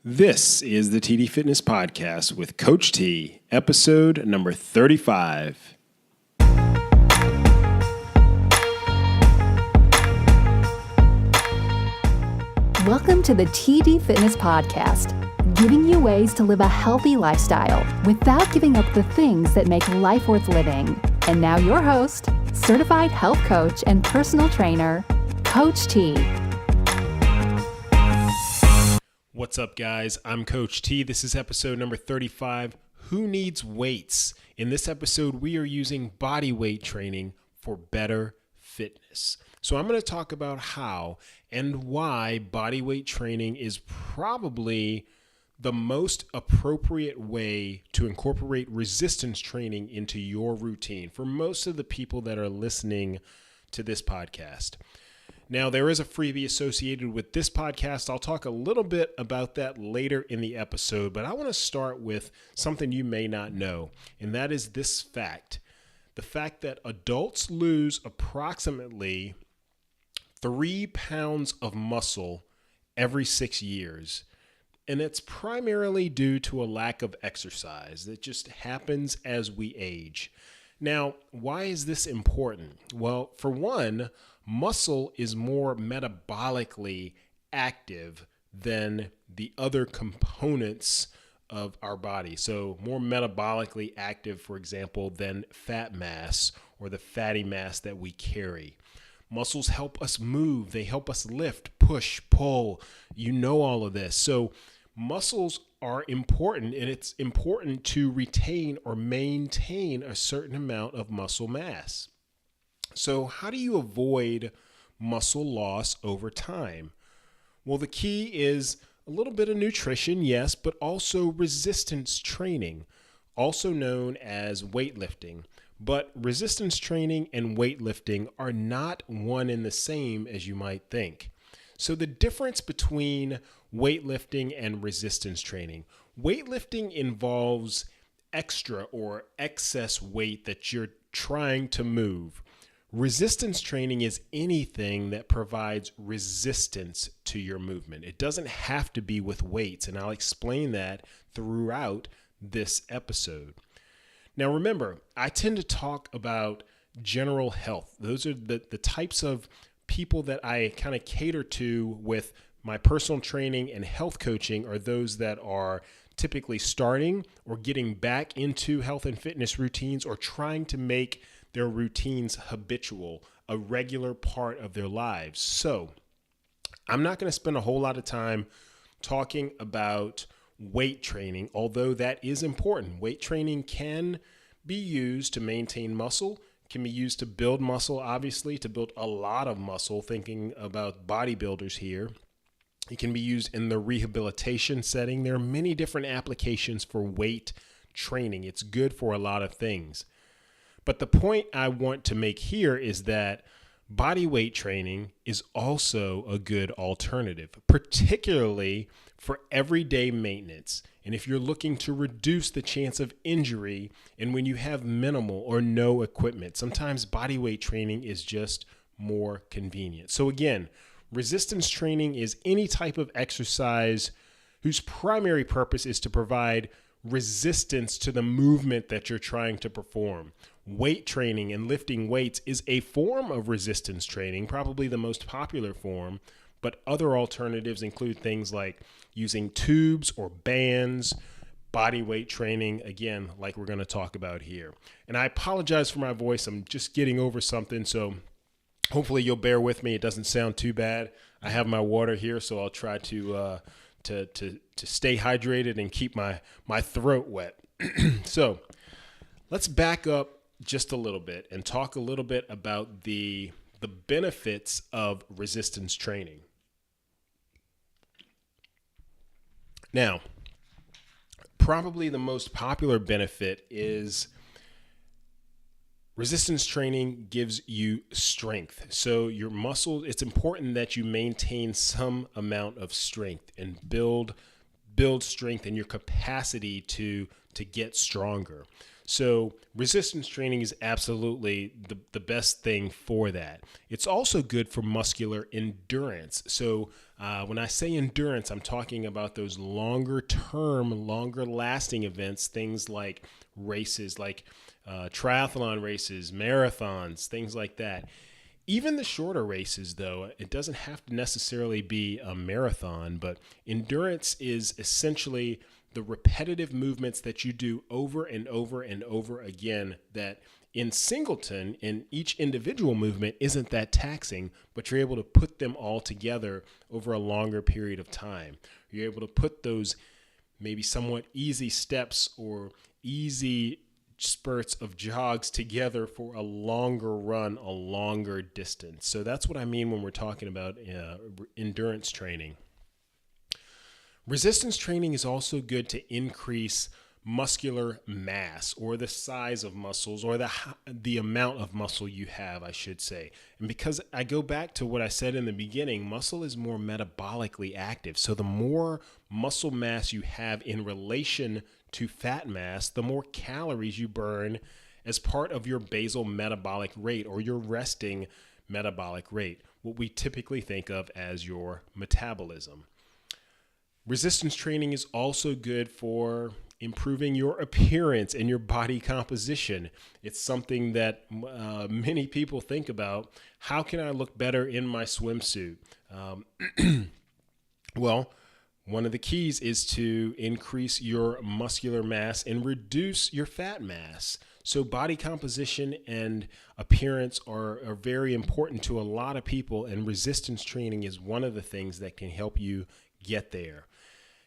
This is the TD Fitness Podcast with Coach T, episode number 35. Welcome to the TD Fitness Podcast, giving you ways to live a healthy lifestyle without giving up the things that make life worth living. And now your host, certified health coach and personal trainer, Coach T. What's up, guys? I'm Coach T. This is episode number 35, Who Needs Weights? In this episode, we are using bodyweight training for better fitness. So I'm going to talk about how and why bodyweight training is probably the most appropriate way to incorporate resistance training into your routine for most of the people that are listening to this podcast. Now, there is a freebie associated with this podcast. I'll talk a little bit about that later in the episode, but I want to start with something you may not know, and that is this fact. The fact that adults lose approximately 3 pounds of muscle every 6 years, and it's primarily due to a lack of exercise. It just happens as we age. Now, why is this important? Well, for one, muscle is more metabolically active than the other components of our body. So more metabolically active, for example, than fat mass or the fatty mass that we carry. Muscles help us move. They help us lift, push, pull. You know all of this. So muscles are important, and it's important to retain or maintain a certain amount of muscle mass. So how do you avoid muscle loss over time? Well, the key is a little bit of nutrition, yes, but also resistance training, also known as weightlifting. But resistance training and weightlifting are not one and the same as you might think. So the difference between weightlifting and resistance training, weightlifting involves extra or excess weight that you're trying to move. Resistance training is anything that provides resistance to your movement. It doesn't have to be with weights, and I'll explain that throughout this episode. Now remember, I tend to talk about general health. Those are the types of people that I kind of cater to with my personal training and health coaching are those that are typically starting or getting back into health and fitness routines or trying to make their routines habitual, a regular part of their lives. So I'm not going to spend a whole lot of time talking about weight training, although that is important. Weight training can be used to maintain muscle, can be used to build muscle, obviously, to build a lot of muscle, thinking about bodybuilders here. It can be used in the rehabilitation setting. There are many different applications for weight training. It's good for a lot of things. But the point I want to make here is that body weight training is also a good alternative, particularly for everyday maintenance. And if you're looking to reduce the chance of injury and when you have minimal or no equipment, sometimes body weight training is just more convenient. So again, resistance training is any type of exercise whose primary purpose is to provide resistance to the movement that you're trying to perform. Weight training and lifting weights is a form of resistance training, probably the most popular form, but other alternatives include things like using tubes or bands, body weight training, again, like we're going to talk about here. And I apologize for my voice. I'm just getting over something, so hopefully you'll bear with me. It doesn't sound too bad. I have my water here, so I'll try to stay hydrated and keep my throat wet. So let's back up just a little bit and talk a little bit about the benefits of resistance training. Now, probably the most popular benefit is resistance training gives you strength. So your muscles, it's important that you maintain some amount of strength and build strength and your capacity to get stronger. So resistance training is absolutely the best thing for that. It's also good for muscular endurance. So When I say endurance, I'm talking about those longer term, longer lasting events, things like races, like triathlon races, marathons, things like that. Even the shorter races, though, it doesn't have to necessarily be a marathon, but endurance is essentially the repetitive movements that you do over and over and over again that in singleton, in each individual movement isn't that taxing, but you're able to put them all together over a longer period of time. You're able to put those maybe somewhat easy steps or easy spurts of jogs together for a longer run, a longer distance. So that's what I mean when we're talking about endurance training. Resistance training is also good to increase muscular mass, or the size of muscles, or the amount of muscle you have, I should say. And because I go back to what I said in the beginning, muscle is more metabolically active. So the more muscle mass you have in relation to fat mass, the more calories you burn as part of your basal metabolic rate, or your resting metabolic rate, what we typically think of as your metabolism. Resistance training is also good for improving your appearance and your body composition. It's something that many people think about. How can I look better in my swimsuit? Well, one of the keys is to increase your muscular mass and reduce your fat mass. So body composition and appearance are very important to a lot of people, and resistance training is one of the things that can help you get there.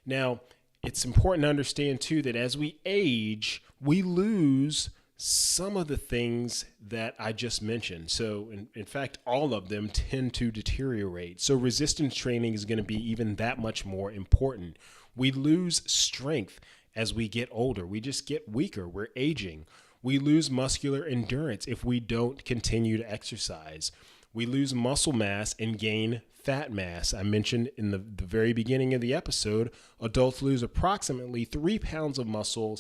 Now, it's important to understand, too, that as we age, we lose some of the things that I just mentioned. So, in fact, all of them tend to deteriorate. So resistance training is going to be even that much more important. We lose strength as we get older. We just get weaker. We're aging. We lose muscular endurance if we don't continue to exercise. We lose muscle mass and gain fat mass. I mentioned in the very beginning of the episode, adults lose approximately 3 pounds of muscle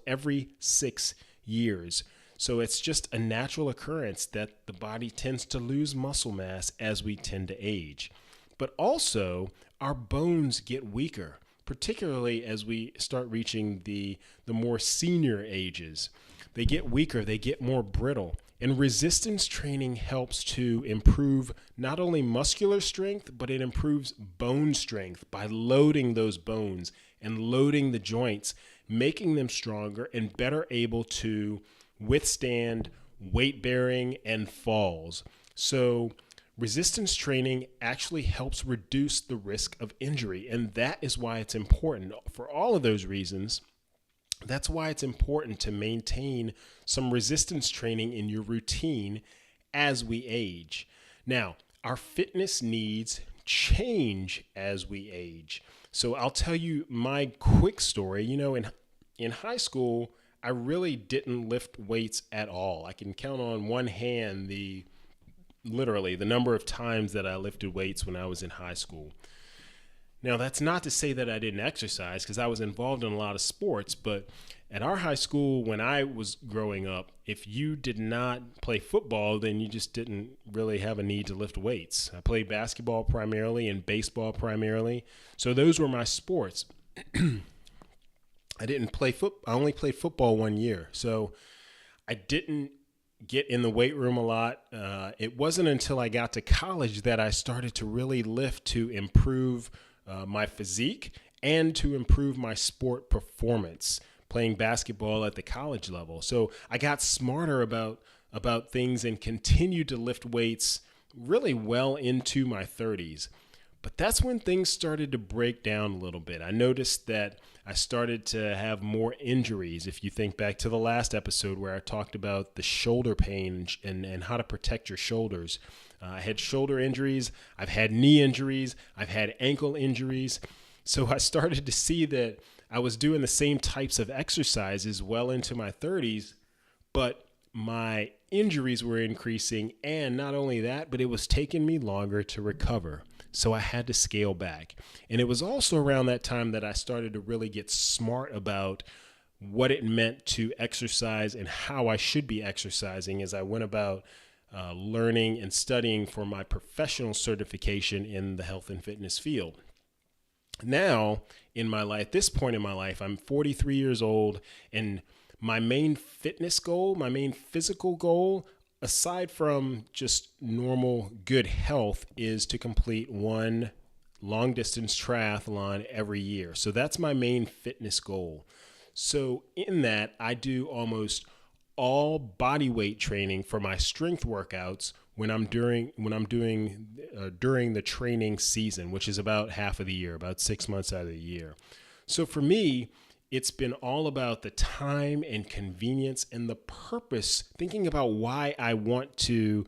every 6 years. So it's just a natural occurrence that the body tends to lose muscle mass as we tend to age. But also, our bones get weaker, particularly as we start reaching the more senior ages. They get weaker, they get more brittle. And resistance training helps to improve not only muscular strength, but it improves bone strength by loading those bones and loading the joints, making them stronger and better able to withstand weight bearing and falls. So resistance training actually helps reduce the risk of injury, and that is why it's important. For all of those reasons, that's why it's important to maintain some resistance training in your routine as we age. Now, our fitness needs change as we age. So I'll tell you my quick story. You know, in high school, I really didn't lift weights at all. I can count on one hand literally the number of times that I lifted weights when I was in high school. Now, that's not to say that I didn't exercise, because I was involved in a lot of sports, but at our high school, when I was growing up, if you did not play football, then you just didn't really have a need to lift weights. I played basketball primarily and baseball primarily, so those were my sports. I only played football 1 year, so I didn't get in the weight room a lot. It wasn't until I got to college that I started to really lift to improve my physique and to improve my sport performance playing basketball at the college level. So I got smarter about things and continued to lift weights really well into my 30s. But that's when things started to break down a little bit. I noticed that I started to have more injuries. If you think back to the last episode where I talked about the shoulder pain and how to protect your shoulders. I had shoulder injuries, I've had knee injuries, I've had ankle injuries. So I started to see that I was doing the same types of exercises well into my 30s, but my injuries were increasing. And not only that, but it was taking me longer to recover. So I had to scale back. And it was also around that time that I started to really get smart about what it meant to exercise and how I should be exercising as I went about learning and studying for my professional certification in the health and fitness field. Now, in my life, this point in my life, I'm 43 years old, and my main fitness goal, my main physical goal, aside from just normal good health, is to complete one long distance triathlon every year. So that's my main fitness goal. So in that, I do almost all body weight training for my strength workouts when I'm doing during the training season, which is about half of the year, about 6 months out of the year. So for me, it's been all about the time and convenience and the purpose, thinking about why I want to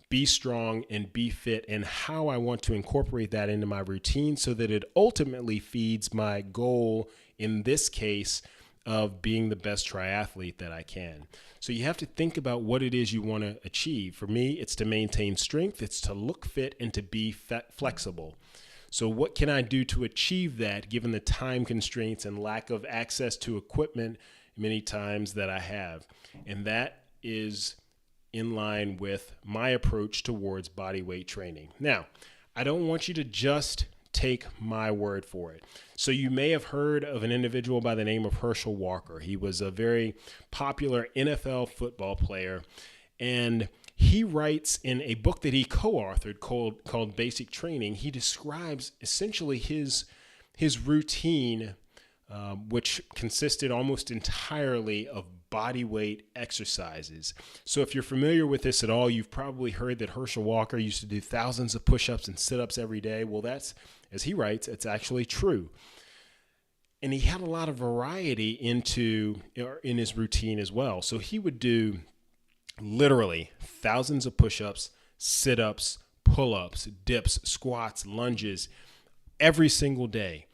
be strong and be fit and how I want to incorporate that into my routine so that it ultimately feeds my goal, in this case, of being the best triathlete that I can. So you have to think about what it is you want to achieve. For me, it's to maintain strength, it's to look fit, and to be flexible. So what can I do to achieve that given the time constraints and lack of access to equipment many times that I have? And that is in line with my approach towards body weight training. Now, I don't want you to just take my word for it. So you may have heard of an individual by the name of Herschel Walker. He was a very popular NFL football player, and he writes in a book that he co-authored called Basic Training. He describes essentially his routine, which consisted almost entirely of body weight exercises. So if you're familiar with this at all, you've probably heard that Herschel Walker used to do thousands of push-ups and sit-ups every day. Well, that's, as he writes, it's actually true. And he had a lot of variety in his routine as well. So he would do literally thousands of push-ups, sit-ups, pull-ups, dips, squats, lunges every single day.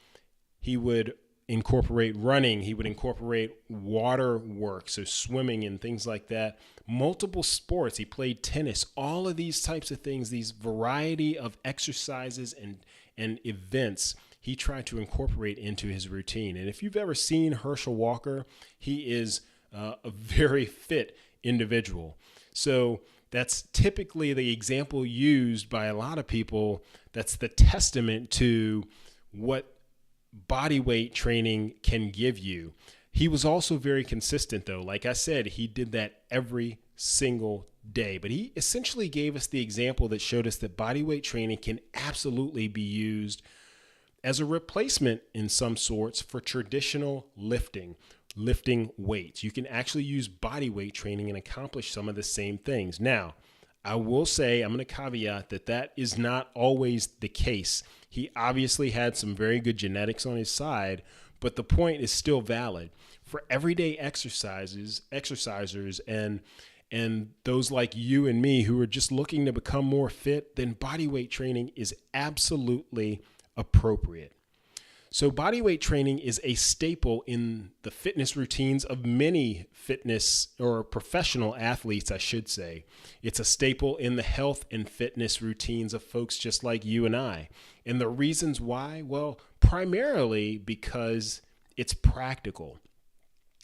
He would incorporate running. He would incorporate water work, so swimming and things like that. Multiple sports. He played tennis. All of these types of things, these variety of exercises and events, he tried to incorporate into his routine. And if you've ever seen Herschel Walker, he is a very fit individual. So that's typically the example used by a lot of people. That's the testament to what body weight training can give you. He was also very consistent, though. Like I said, he did that every single day. But he essentially gave us the example that showed us that body weight training can absolutely be used as a replacement in some sorts for traditional lifting weights. You can actually use body weight training and accomplish some of the same things. Now, I will say, I'm going to caveat that is not always the case. He obviously had some very good genetics on his side, but the point is still valid. For everyday exercisers and those like you and me who are just looking to become more fit, then body weight training is absolutely appropriate. So body weight training is a staple in the fitness routines of many fitness or professional athletes, I should say. It's a staple in the health and fitness routines of folks just like you and I. And the reasons why? Well, primarily because it's practical.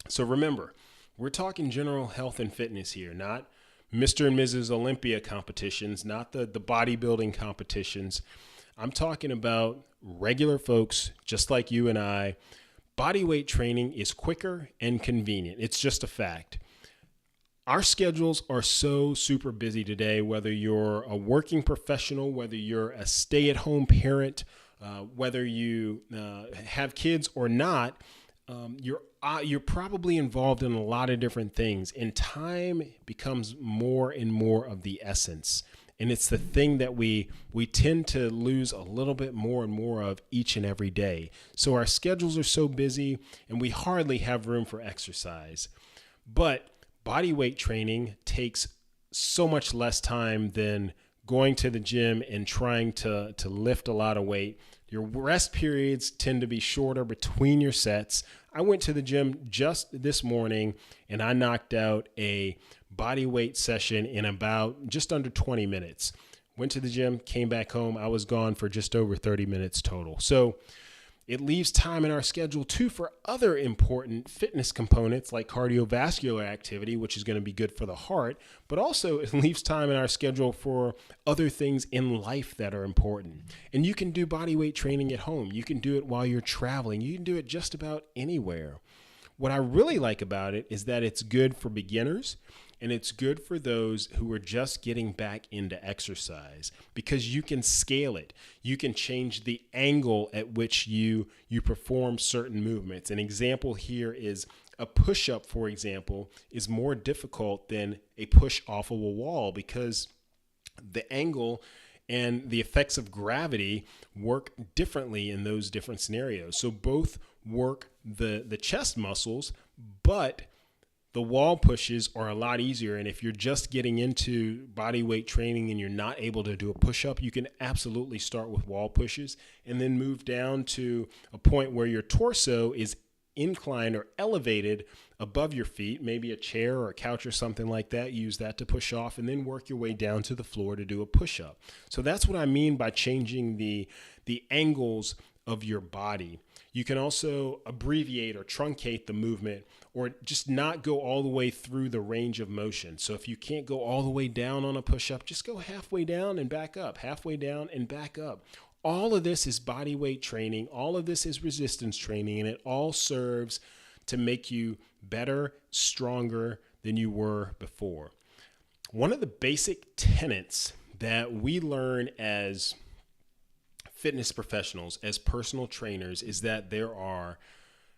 So remember, we're talking general health and fitness here, not Mr. and Mrs. Olympia competitions, not the bodybuilding competitions. I'm talking about regular folks just like you and I. Body weight training is quicker and convenient. It's just a fact. Our schedules are so super busy today, whether you're a working professional, whether you're a stay-at-home parent, whether you have kids or not, you're probably involved in a lot of different things, and time becomes more and more of the essence. And it's the thing that we tend to lose a little bit more and more of each and every day. So our schedules are so busy and we hardly have room for exercise. But body weight training takes so much less time than going to the gym and trying to lift a lot of weight. Your rest periods tend to be shorter between your sets. I went to the gym just this morning and I knocked out a body weight session in about just under 20 minutes. Went to the gym, came back home. I was gone for just over 30 minutes total. So It leaves time in our schedule too for other important fitness components like cardiovascular activity, which is going to be good for the heart, but also it leaves time in our schedule for other things in life that are important. And you can do body weight training at home. You can do it while you're traveling. You can do it just about anywhere. What I really like about it is that it's good for beginners and it's good for those who are just getting back into exercise because you can scale it. You can change the angle at which you perform certain movements. An example here is a push-up, for example, is more difficult than a push off of a wall because the angle and the effects of gravity work differently in those different scenarios. So both work the chest muscles, but the wall pushes are a lot easier. And if you're just getting into body weight training and you're not able to do a push-up, you can absolutely start with wall pushes and then move down to a point where your torso is inclined or elevated above your feet, maybe a chair or a couch or something like that. Use that to push off and then work your way down to the floor to do a push-up. So that's what I mean by changing the angles of your body. You can also abbreviate or truncate the movement or just not go all the way through the range of motion. So if you can't go all the way down on a push-up, just go halfway down and back up, halfway down and back up. All of this is body weight training. All of this is resistance training, and it all serves to make you better, stronger than you were before. One of the basic tenets that we learn as fitness professionals, as personal trainers, is that there are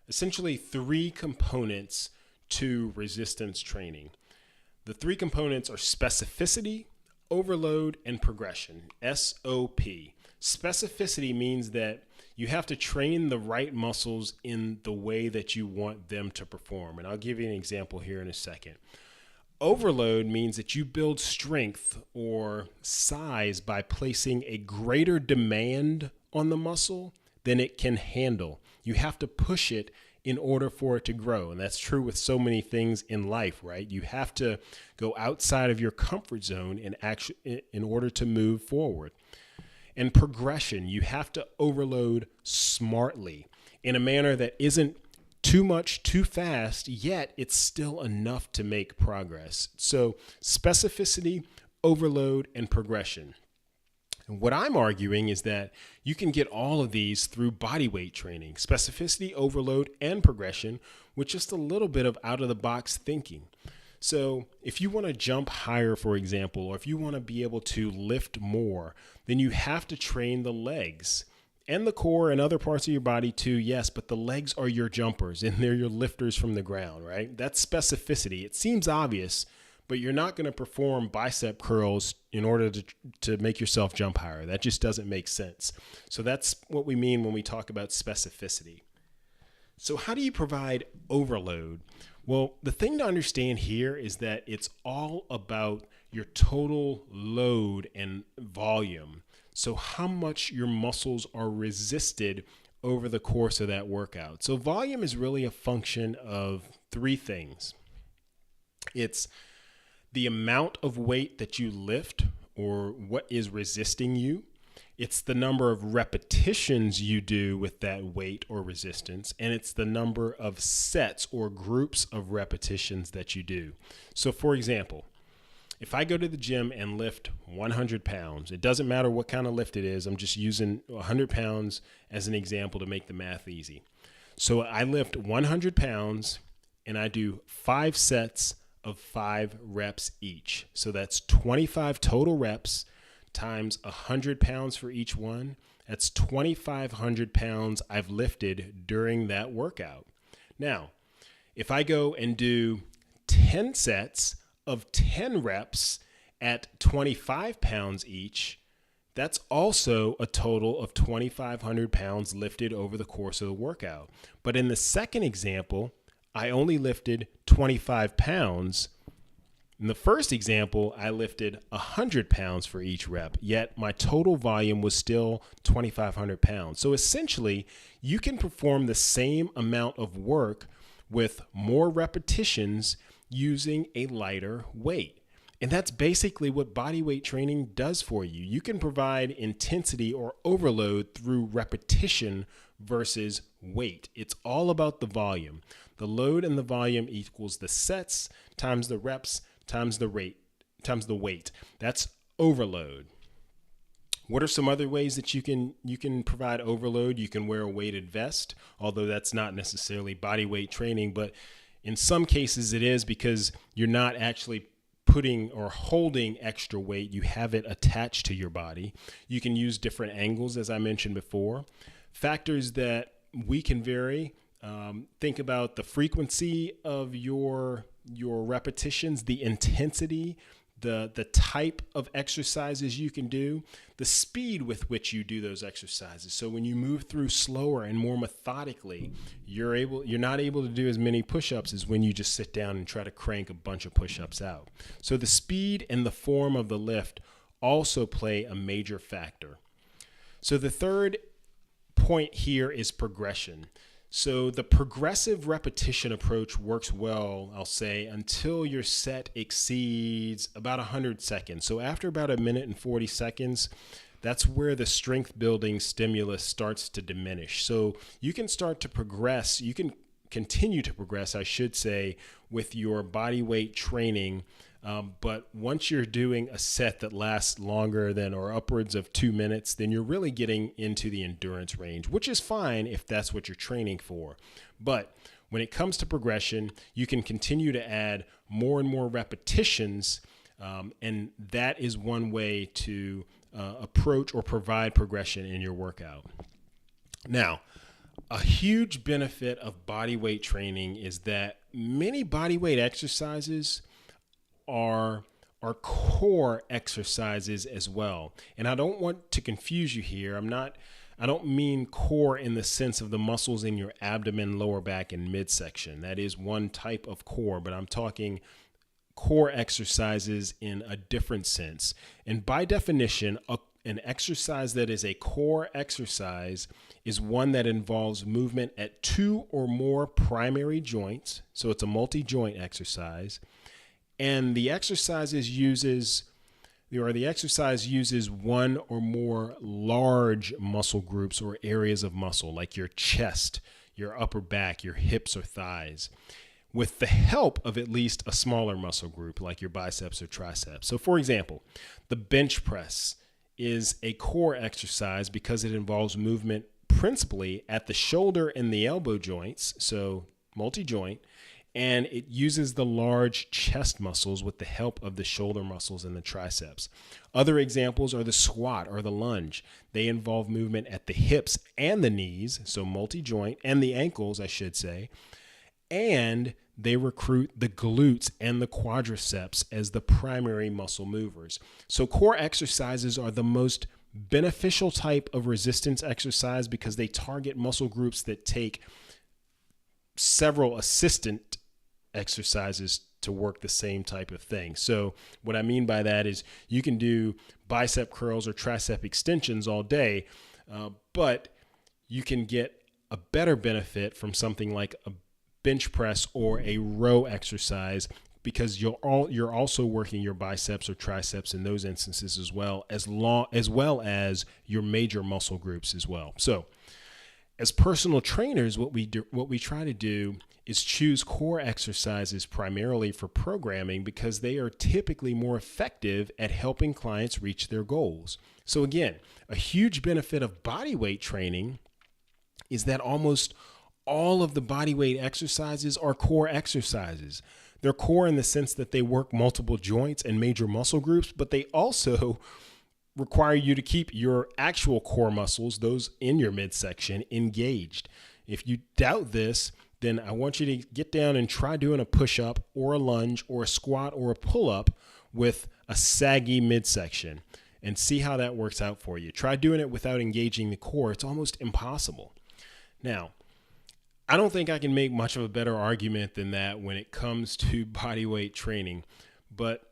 essentially three components to resistance training. The three components are specificity, overload, and progression, SOP. Specificity means that you have to train the right muscles in the way that you want them to perform. And I'll give you an example here in a second. Overload means that you build strength or size by placing a greater demand on the muscle than it can handle. You have to push it in order for it to grow. And that's true with so many things in life, right? You have to go outside of your comfort zone in order to move forward. And progression, you have to overload smartly in a manner that isn't too much, too fast, yet it's still enough to make progress. So specificity, overload, and progression. And what I'm arguing is that you can get all of these through body weight training, specificity, overload, and progression with just a little bit of out-of-the-box thinking. So if you want to jump higher, for example, or if you want to be able to lift more, then you have to train the legs and the core and other parts of your body too, yes, but the legs are your jumpers and they're your lifters from the ground, right? That's specificity. It seems obvious, but you're not going to perform bicep curls in order to make yourself jump higher. That just doesn't make sense. So that's what we mean when we talk about specificity. So how do you provide overload? Well, the thing to understand here is that it's all about your total load and volume. So how much your muscles are resisted over the course of that workout. So volume is really a function of three things. It's the amount of weight that you lift or what is resisting you. It's the number of repetitions you do with that weight or resistance, and it's the number of sets or groups of repetitions that you do. So for example, if I go to the gym and lift 100 pounds, it doesn't matter what kind of lift it is. I'm just using 100 pounds as an example to make the math easy. So I lift 100 pounds and I do 5 sets of 5 reps each. So that's 25 total reps times 100 pounds for each one. That's 2,500 pounds I've lifted during that workout. Now, if I go and do 10 sets of 10 reps at 25 pounds each, that's also a total of 2,500 pounds lifted over the course of the workout. But in the second example, I only lifted 25 pounds. In the first example, I lifted 100 pounds for each rep, yet my total volume was still 2,500 pounds. So essentially, you can perform the same amount of work with more repetitions using a lighter weight. And that's basically what bodyweight training does for you. You can provide intensity or overload through repetition versus weight. It's all about the volume. The load and the volume equals the sets times the reps times the rate times the weight. That's overload. What are some other ways that you can provide overload? You can wear a weighted vest, although that's not necessarily bodyweight training, but in some cases it is, because you're not actually putting or holding extra weight. You have it attached to your body. You can use different angles, as I mentioned before. Factors that we can vary. Think about the frequency of your repetitions, the intensity, the type of exercises you can do, the speed with which you do those exercises. So when you move through slower and more methodically, you're not able to do as many push-ups as when you just sit down and try to crank a bunch of push-ups out. So the speed and the form of the lift also play a major factor. So the third point here is progression. So the progressive repetition approach works well, I'll say, until your set exceeds about 100 seconds. So after about 1 minute and 40 seconds, that's where the strength building stimulus starts to diminish. So you can start to progress, you can continue to progress, I should say, with your body weight training. But once you're doing a set that lasts longer than or upwards of 2 minutes, then you're really getting into the endurance range, which is fine if that's what you're training for. But when it comes to progression, you can continue to add more and more repetitions, and that is one way to approach or provide progression in your workout. Now, a huge benefit of body weight training is that many body weight exercises are core exercises as well. And I don't want to confuse you here. I don't mean core in the sense of the muscles in your abdomen, lower back, and midsection. That is one type of core, but I'm talking core exercises in a different sense. And by definition, an exercise that is a core exercise is one that involves movement at 2 or more primary joints. So it's a multi-joint exercise. And the exercise uses one or more large muscle groups or areas of muscle, like your chest, your upper back, your hips or thighs, with the help of at least a smaller muscle group, like your biceps or triceps. So for example, the bench press is a core exercise because it involves movement principally at the shoulder and the elbow joints, so multi-joint, and it uses the large chest muscles with the help of the shoulder muscles and the triceps. Other examples are the squat or the lunge. They involve movement at the hips and the knees, so multi-joint, and the ankles, I should say, and they recruit the glutes and the quadriceps as the primary muscle movers. So core exercises are the most beneficial type of resistance exercise because they target muscle groups that take several assistant exercises to work the same type of thing. So what I mean by that is you can do bicep curls or tricep extensions all day, but you can get a better benefit from something like a bench press or a row exercise because you're also working your biceps or triceps in those instances as well as your major muscle groups as well. So as personal trainers, what we try to do is choose core exercises primarily for programming because they are typically more effective at helping clients reach their goals. So again, a huge benefit of body weight training is that almost all of the body weight exercises are core exercises. They're core in the sense that they work multiple joints and major muscle groups, but they also require you to keep your actual core muscles, those in your midsection, engaged. If you doubt this, then I want you to get down and try doing a push-up or a lunge or a squat or a pull-up with a saggy midsection and see how that works out for you. Try doing it without engaging the core. It's almost impossible. Now, I don't think I can make much of a better argument than that when it comes to body weight training, but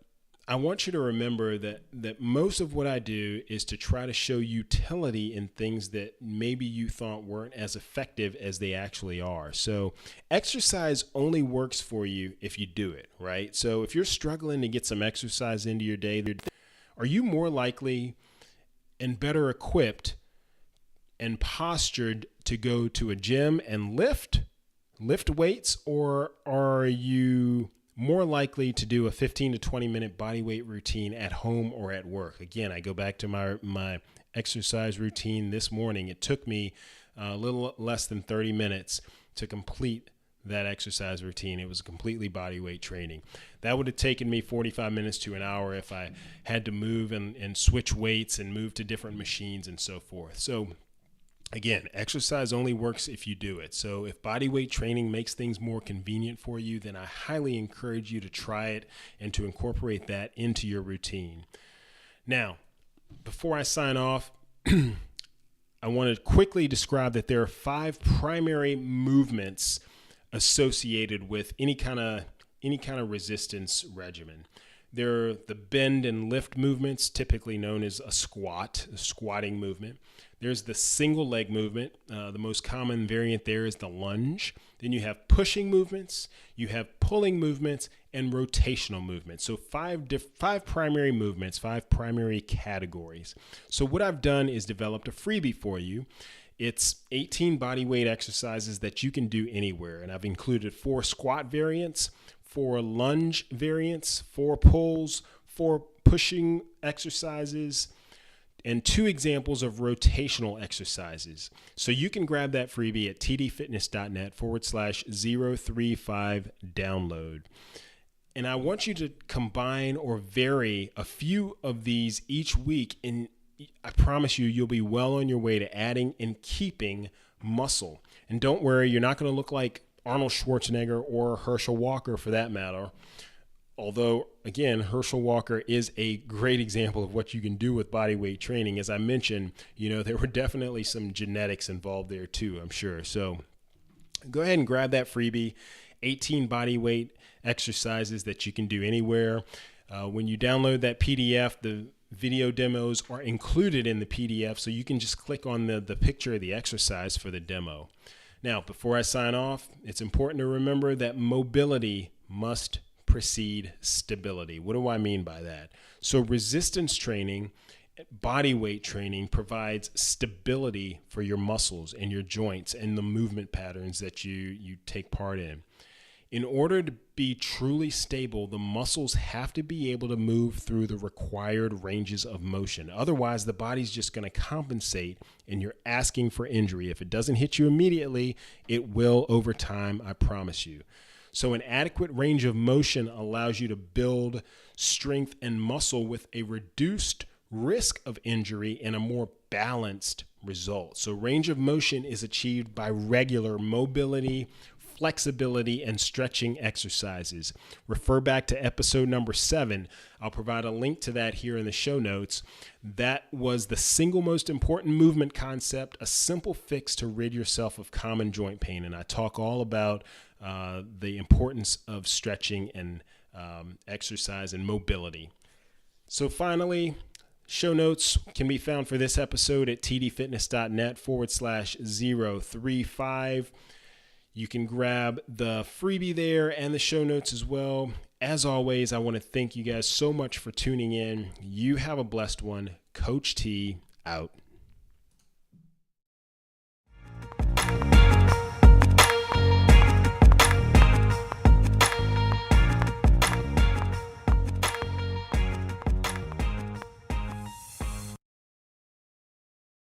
I want you to remember that most of what I do is to try to show utility in things that maybe you thought weren't as effective as they actually are. So exercise only works for you if you do it, right? So if you're struggling to get some exercise into your day, are you more likely and better equipped and postured to go to a gym and lift weights, or are you more likely to do a 15 to 20 minute body weight routine at home or at work? Again, I go back to my exercise routine this morning. It took me a little less than 30 minutes to complete that exercise routine. It was completely body weight training. That would have taken me 45 minutes to an hour if I had to move and switch weights and move to different machines and so forth. So again, exercise only works if you do it. So if body weight training makes things more convenient for you, then I highly encourage you to try it and to incorporate that into your routine. Now, before I sign off, I want to quickly describe that there are 5 primary movements associated with any kind of resistance regimen. There are the bend and lift movements, typically known as a squatting movement. There's the single leg movement. The most common variant there is the lunge. Then you have pushing movements, you have pulling movements, and rotational movements. So 5 primary movements, 5 primary categories. So what I've done is developed a freebie for you. It's 18 body weight exercises that you can do anywhere. And I've included 4 squat variants, 4 lunge variants, 4 pulls, 4 pushing exercises, and 2 examples of rotational exercises. So you can grab that freebie at tdfitness.net/035 download. And I want you to combine or vary a few of these each week, and I promise you'll be well on your way to adding and keeping muscle. And don't worry, you're not going to look like Arnold Schwarzenegger or Herschel Walker for that matter. Although, again, Herschel Walker is a great example of what you can do with body weight training. As I mentioned, there were definitely some genetics involved there too, I'm sure. So go ahead and grab that freebie, 18 body weight exercises that you can do anywhere. When you download that PDF, the video demos are included in the PDF, so you can just click on the picture of the exercise for the demo. Now, before I sign off, it's important to remember that mobility must precede stability. What do I mean by that? So resistance training, body weight training provides stability for your muscles and your joints and the movement patterns that you take part in. In order to be truly stable, the muscles have to be able to move through the required ranges of motion. Otherwise, the body's just going to compensate and you're asking for injury. If it doesn't hit you immediately, it will over time, I promise you. So an adequate range of motion allows you to build strength and muscle with a reduced risk of injury and a more balanced result. So range of motion is achieved by regular mobility, flexibility, and stretching exercises. Refer back to episode number 7. I'll provide a link to that here in the show notes. That was the single most important movement concept, a simple fix to rid yourself of common joint pain. And I talk all about the importance of stretching and exercise and mobility. So finally, show notes can be found for this episode at tdfitness.net/035. You can grab the freebie there and the show notes as well. As always, I want to thank you guys so much for tuning in. You have a blessed one. Coach T out.